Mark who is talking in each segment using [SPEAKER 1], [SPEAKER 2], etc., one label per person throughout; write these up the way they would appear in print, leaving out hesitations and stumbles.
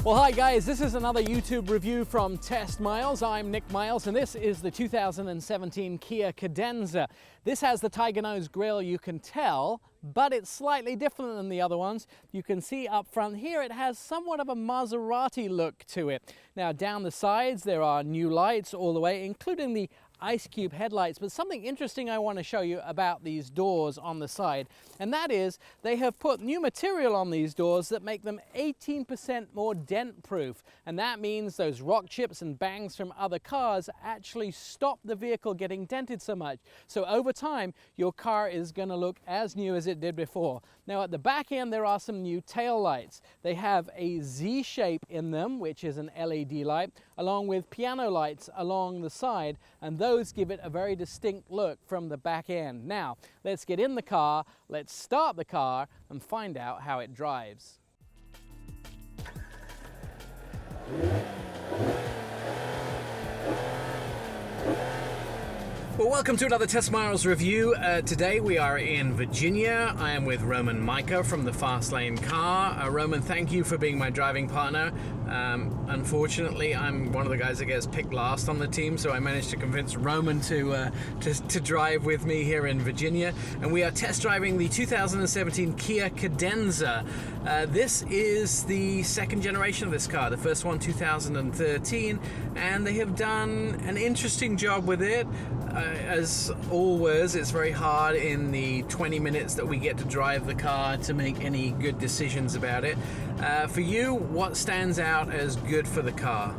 [SPEAKER 1] Well, hi guys, this is another YouTube review from Test Miles. I'm Nick Miles, and this is the 2017 Kia Cadenza. This has the Tiger Nose grille, you can tell, but it's slightly different than the other ones. You can see up front here it has somewhat of a Maserati look to it. Now down the sides there are new lights all the way, including the ice cube headlights, but something interesting I want to show you about these doors on the side, and that is they have put new material on these doors that make them 18% more dent proof, and that means those rock chips and bangs from other cars actually stop the vehicle getting dented so much. So over time your car is going to look as new as it did before. Now at the back end there are some new tail lights. They have a Z shape in them, which is an LED light, along with piano lights along the side, and those give it a very distinct look from the back end. Now, let's get in the car, let's start the car, and find out how it drives. Well, welcome to another Test Miles review. Today we are in Virginia. I am with Roman Micah from the Fast Lane Car. Roman, thank you for being my driving partner. Unfortunately, I'm one of the guys that gets picked last on the team, so I managed to convince Roman to drive with me here in Virginia. And we are test driving the 2017 Kia Cadenza. This is the second generation of this car. The first one, 2013, and they have done an interesting job with it. As always, it's very hard in the 20 minutes that we get to drive the car to make any good decisions about it. For you, what stands out as good for the car?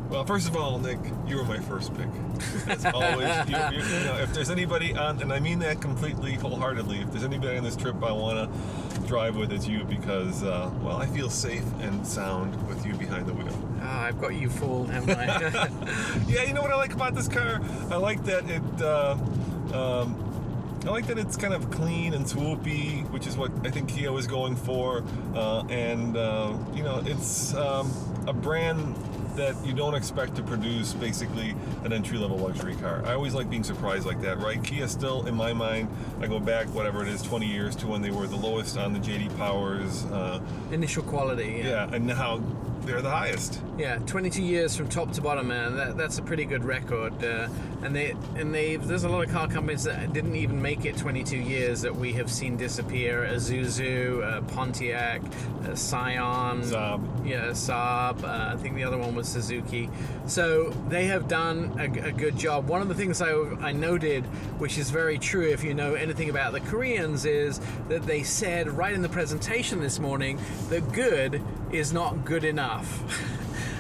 [SPEAKER 2] Well, first of all, Nick, you were my first pick. As always, you know, if there's anybody on, and I mean that completely wholeheartedly, if there's anybody on this trip I want to drive with, it's you, because, well, I feel safe and sound with you behind the wheel.
[SPEAKER 1] I've got you fooled, haven't I?
[SPEAKER 2] Yeah, you know what I like about this car? I like that it's kind of clean and swoopy, which is what I think Kia was going for, and you know, it's a brand that you don't expect to produce basically an entry-level luxury car. I always like being surprised like that, right? Kia still, in my mind, I go back, whatever it is, 20 years to when they were the lowest on the J.D. Powers.
[SPEAKER 1] Initial quality.
[SPEAKER 2] Yeah, and now they're the highest.
[SPEAKER 1] Yeah, 22 years from top to bottom, man. That's a pretty good record. And there's a lot of car companies that didn't even make it 22 years that we have seen disappear. Isuzu, Pontiac, Scion,
[SPEAKER 2] Saab.
[SPEAKER 1] Yeah, Saab. I think the other one was Suzuki. So they have done a good job. One of the things I noted, which is very true if you know anything about the Koreans, is that they said right in the presentation this morning that good is not good enough.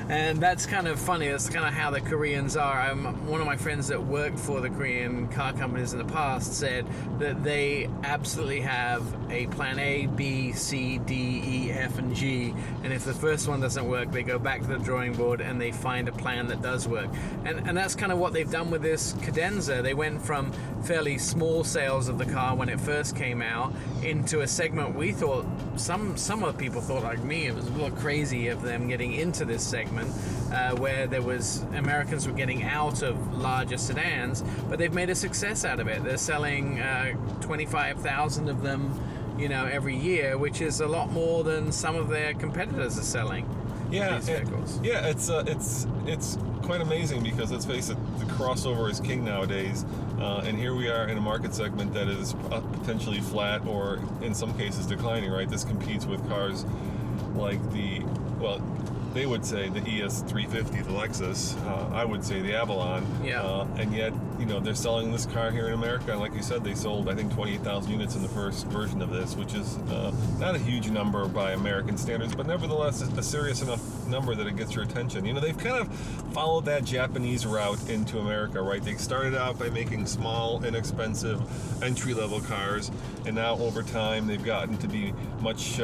[SPEAKER 1] And that's kind of funny. That's kind of how the Koreans are. One of my friends that worked for the Korean car companies in the past said that they absolutely have a plan A, B, C, D, E, F, and G. And if the first one doesn't work, they go back to the drawing board and they find a plan that does work. And that's kind of what they've done with this Cadenza. They went from fairly small sales of the car when it first came out into a segment we thought, some of the people thought like me, it was a little crazy of them getting into this segment. Where there was Americans were getting out of larger sedans, but they've made a success out of it. They're selling 25,000 of them, you know, every year, which is a lot more than some of their competitors are selling.
[SPEAKER 2] Yeah,
[SPEAKER 1] these vehicles.
[SPEAKER 2] Yeah, it's quite amazing, because let's face it, the crossover is king nowadays, and here we are in a market segment that is potentially flat or in some cases declining. Right, this competes with cars like they would say the ES350, the Lexus. I would say the Avalon.
[SPEAKER 1] Yeah.
[SPEAKER 2] And yet, you know, they're selling this car here in America. And like you said, they sold, I think, 28,000 units in the first version of this, which is not a huge number by American standards, but nevertheless a serious enough number that it gets your attention. You know, they've kind of followed that Japanese route into America, right? They started out by making small, inexpensive, entry-level cars, and now over time they've gotten to be much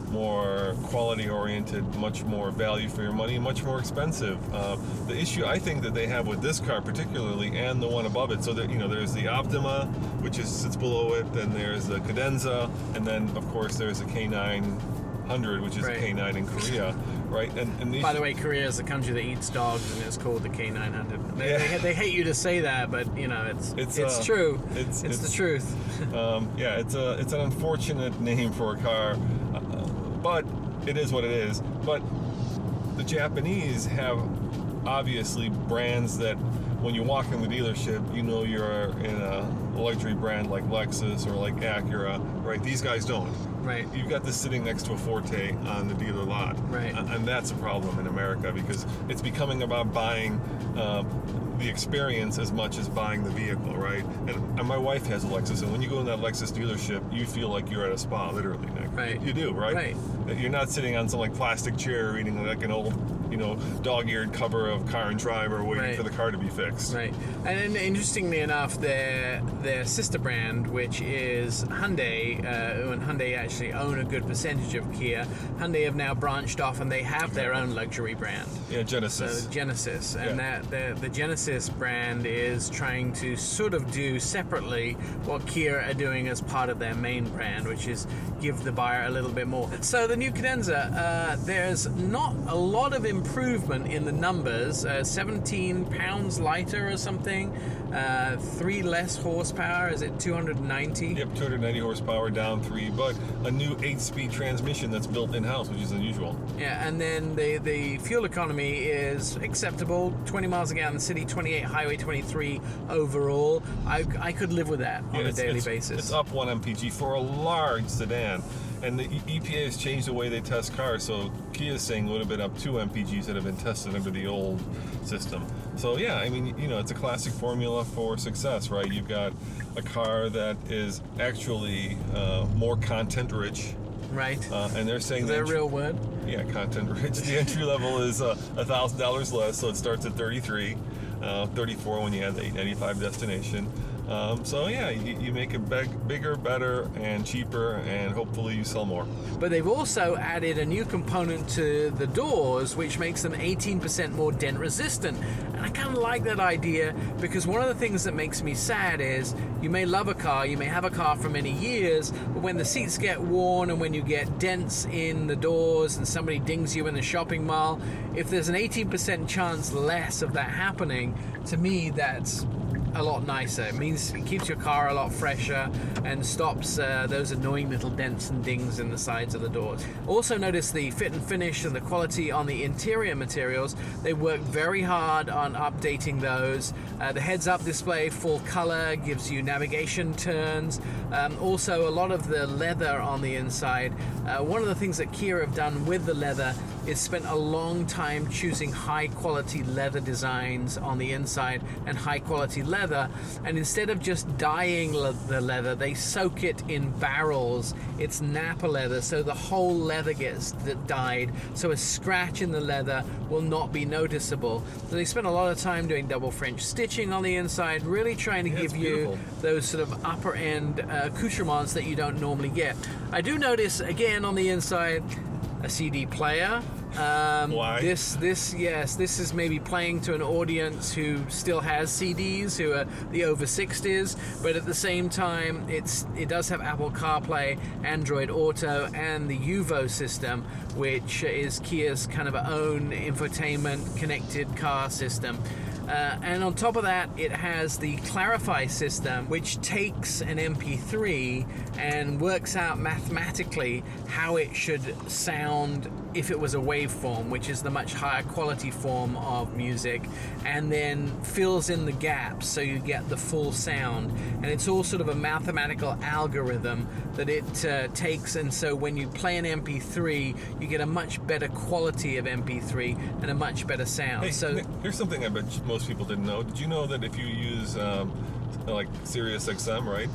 [SPEAKER 2] more quality-oriented, much more value for your money, much more expensive. The issue I think that they have with this car particularly, and the one above it, so that, you know, there's the Optima, which sits below it, then there's the Cadenza, and then of course there's the K900, which is
[SPEAKER 1] right.
[SPEAKER 2] a K9 in Korea, right? And
[SPEAKER 1] by the way, Korea is the country that eats dogs, and it's called the K900. They hate you to say that, but you know it's true. It's the truth.
[SPEAKER 2] Yeah, it's an unfortunate name for a car. But it is what it is. But the Japanese have obviously brands that when you walk in the dealership, you know you're in a luxury brand like Lexus or like Acura, right? These guys don't.
[SPEAKER 1] Right.
[SPEAKER 2] You've got this sitting next to a Forte on the dealer lot.
[SPEAKER 1] Right.
[SPEAKER 2] And that's a problem in America because it's becoming about buying the experience as much as buying the vehicle, right? And my wife has a Lexus, and when you go in that Lexus dealership, you feel like you're at a spa, literally, Nick.
[SPEAKER 1] Right.
[SPEAKER 2] You do, right?
[SPEAKER 1] Right.
[SPEAKER 2] You're not sitting on some like plastic chair reading like an old, dog-eared cover of Car and Driver waiting
[SPEAKER 1] Right.
[SPEAKER 2] for the car to be fixed.
[SPEAKER 1] Right. And interestingly enough, their sister brand, which is Hyundai, and Hyundai actually own a good percentage of Kia, Hyundai have now branched off and they have their own luxury brand.
[SPEAKER 2] Yeah, Genesis.
[SPEAKER 1] So Genesis, and
[SPEAKER 2] Yeah.
[SPEAKER 1] that the Genesis brand is trying to sort of do separately what Kia are doing as part of their main brand, which is give the buyer a little bit more. So the new Cadenza, there's not a lot of improvement in the numbers. 17 pounds lighter or something. 3 less horsepower. Is it 290?
[SPEAKER 2] Yep, 290 horsepower, down 3, but a new 8-speed transmission that's built in-house, which is unusual.
[SPEAKER 1] Yeah, and then the fuel economy is acceptable. 20 miles a gallon in the city, 28 highway, 23 overall. I could live with that on a daily basis.
[SPEAKER 2] It's up 1 mpg for a large sedan. And the EPA has changed the way they test cars, so Kia is saying it would have been up 2 mpgs that have been tested under the old system. So yeah, I mean, it's a classic formula for success, right? You've got a car that is actually more content rich.
[SPEAKER 1] Right.
[SPEAKER 2] And they're saying
[SPEAKER 1] is that a real word?
[SPEAKER 2] Yeah, content rich. The entry level is $1,000 less, so it starts at 33, 34 when you add the 895 destination. So yeah, you make it bigger, better, and cheaper, and hopefully you sell more.
[SPEAKER 1] But they've also added a new component to the doors, which makes them 18% more dent resistant. And I kind of like that idea because one of the things that makes me sad is you may love a car, you may have a car for many years, but when the seats get worn and when you get dents in the doors and somebody dings you in the shopping mall, if there's an 18% chance less of that happening, to me that's a lot nicer. It means it keeps your car a lot fresher and stops those annoying little dents and dings in the sides of the doors. Also notice the fit and finish and the quality on the interior materials. They work very hard on updating those. The heads-up display, full color, gives you navigation turns. Also a lot of the leather on the inside. One of the things that Kia have done with the leather is spent a long time choosing high quality leather designs on the inside and high quality leather, and instead of just dyeing the leather, they soak it in barrels. It's Napa leather, so the whole leather gets dyed, so a scratch in the leather will not be noticeable. So they spent a lot of time doing double French stitching on the inside, really trying to give you those sort of upper end accoutrements that you don't normally get. I do notice again on the inside a CD player.
[SPEAKER 2] Why?
[SPEAKER 1] This is maybe playing to an audience who still has CDs, who are the over 60s, but at the same time, it does have Apple CarPlay, Android Auto, and the UVO system, which is Kia's kind of own infotainment connected car system. And on top of that, it has the Clarify system, which takes an MP3 and works out mathematically how it should sound if it was a waveform, which is the much higher quality form of music, and then fills in the gaps so you get the full sound. And it's all sort of a mathematical algorithm that it takes, and so when you play an MP3, you get a much better quality of MP3 and a much better sound.
[SPEAKER 2] Hey,
[SPEAKER 1] so
[SPEAKER 2] Nick, here's something I bet most people didn't know. Did you know that if you use like Sirius XM, right,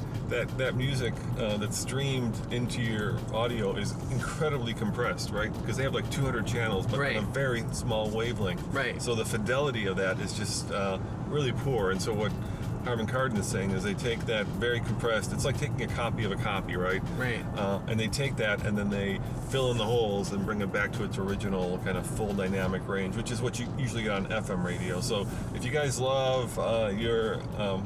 [SPEAKER 2] that music that's streamed into your audio is incredibly compressed, right? Because they have like 200 channels, but
[SPEAKER 1] right.
[SPEAKER 2] on a very small wavelength.
[SPEAKER 1] Right.
[SPEAKER 2] So the fidelity of that is just really poor. And so what Harman Kardon is saying is they take that very compressed, it's like taking a copy of a copy, right?
[SPEAKER 1] Right.
[SPEAKER 2] And they take that and then they fill in the holes and bring it back to its original kind of full dynamic range, which is what you usually get on FM radio. So if you guys love your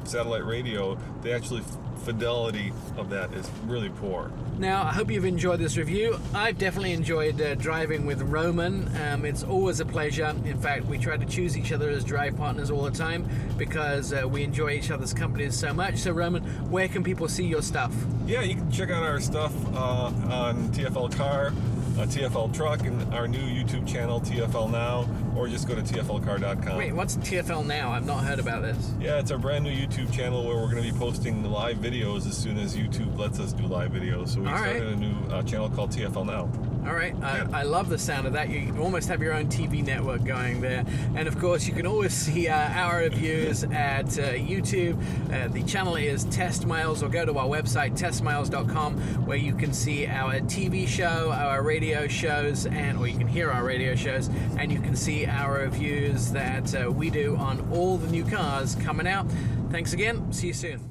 [SPEAKER 2] satellite radio, the actual fidelity of that is really poor.
[SPEAKER 1] Now, I hope you've enjoyed this review. I've definitely enjoyed driving with Roman. It's always a pleasure. In fact, we try to choose each other as drive partners all the time because we enjoy each other's companies so much. So, Roman, where can people see your stuff?
[SPEAKER 2] Yeah, you can check out our stuff on TFL Car TFL Truck and our new YouTube channel, TFL Now, or just go to tflcar.com.
[SPEAKER 1] Wait, what's TFL Now? I've not heard about this.
[SPEAKER 2] Yeah, it's our brand new YouTube channel where we're going to be posting live videos as soon as YouTube lets us do live videos. So we started a new channel called TFL Now.
[SPEAKER 1] All right, I love the sound of that. You almost have your own TV network going there. And of course, you can always see our reviews at YouTube. The channel is Test Miles, or go to our website, testmiles.com, where you can see our TV show, our radio shows, or you can hear our radio shows, and you can see our reviews that we do on all the new cars coming out. Thanks again. See you soon.